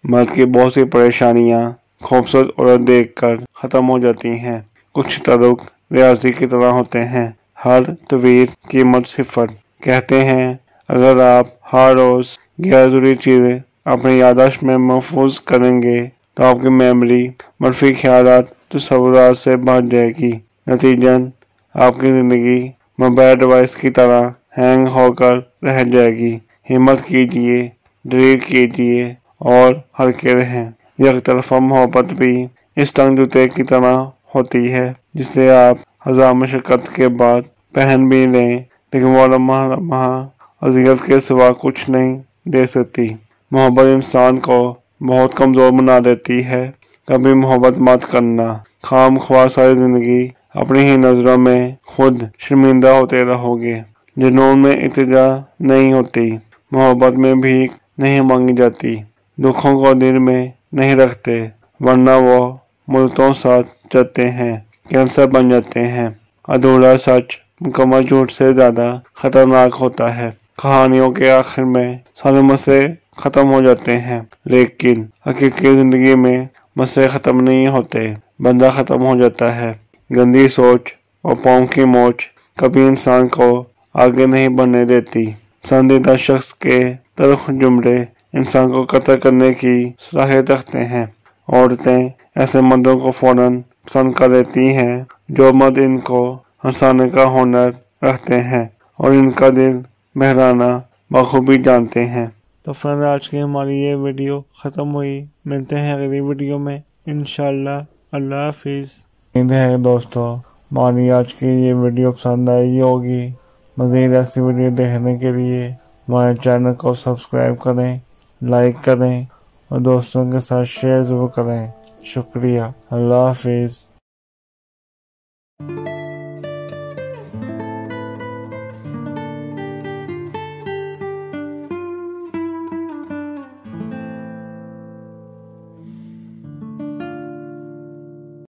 مرد کی بہت سی پریشانیاں خوبصورت عورت دیکھ کر ختم ہو جاتی ہیں۔ کچھ تعلق ریاضی کی طرح ہوتے ہیں، ہر طویل قیمت صفر۔ کہتے ہیں اگر آپ ہر روز غیر ضروری چیزیں اپنی یادداشت میں محفوظ کریں گے تو آپ کی میموری منفی خیالات تصورات سے بھر جائے گی۔ نتیجتاً آپ کی زندگی موبائل ڈیوائس کی طرح ہینگ ہو کر رہ جائے گی۔ ہمت کیجیے، ڈیلیٹ کیجیے اور ہلکے رہیں۔ یک طرفہ محبت بھی اس تنگ جوتے کی طرح ہوتی ہے جسے آپ ہزار مشقت کے بعد پہن بھی لیں، لیکن وہ لمحہ اذیت کے سوا کچھ نہیں دے سکتی۔ محبت انسان کو بہت کمزور بنا دیتی ہے۔ کبھی محبت مت کرنا، خام خواہ ساری زندگی اپنی ہی نظروں میں خود شرمندہ ہوتے رہو گے۔ جنون میں التجا نہیں ہوتی، محبت میں بھیک نہیں مانگی جاتی، دکھوں کو دل میں نہیں رکھتے ورنہ وہ مدتوں ساتھ چلتے ہیں، کینسر بن جاتے ہیں۔ ادھورا سچ مکمل جھوٹ سے زیادہ خطرناک ہوتا ہے۔ کہانیوں کے آخر میں سارے مسئلے ختم ہو جاتے ہیں، لیکن حقیقی زندگی میں مسئلے ختم نہیں ہوتے، بندہ ختم ہو جاتا ہے۔ گندی سوچ اور پاؤں کی موچ کبھی انسان کو آگے نہیں بڑھنے دیتی۔ پسندیدہ شخص کے تلخ جملے انسان کو قتل کرنے کی صلاحیت رکھتے ہیں۔ عورتیں ایسے مردوں کو فوراً پسند کر لیتی ہیں جو مرد ان کو ہنسانے کا ہنر رکھتے ہیں اور ان کا دل بہلانا بخوبی جانتے ہیں۔ تو فرینڈ آج کی ہماری یہ ویڈیو ختم ہوئی، ملتے ہیں اگلی ویڈیو میں انشاءاللہ۔ اللہ حافظ۔ امید ہے دوستو ہماری آج کی یہ ویڈیو پسند آئی ہوگی۔ مزید ایسی ویڈیو دیکھنے کے لیے ہمارے چینل کو سبسکرائب کریں، لائک کریں اور دوستوں کے ساتھ شیئر ضرور کریں۔ شکریہ۔ اللہ حافظ۔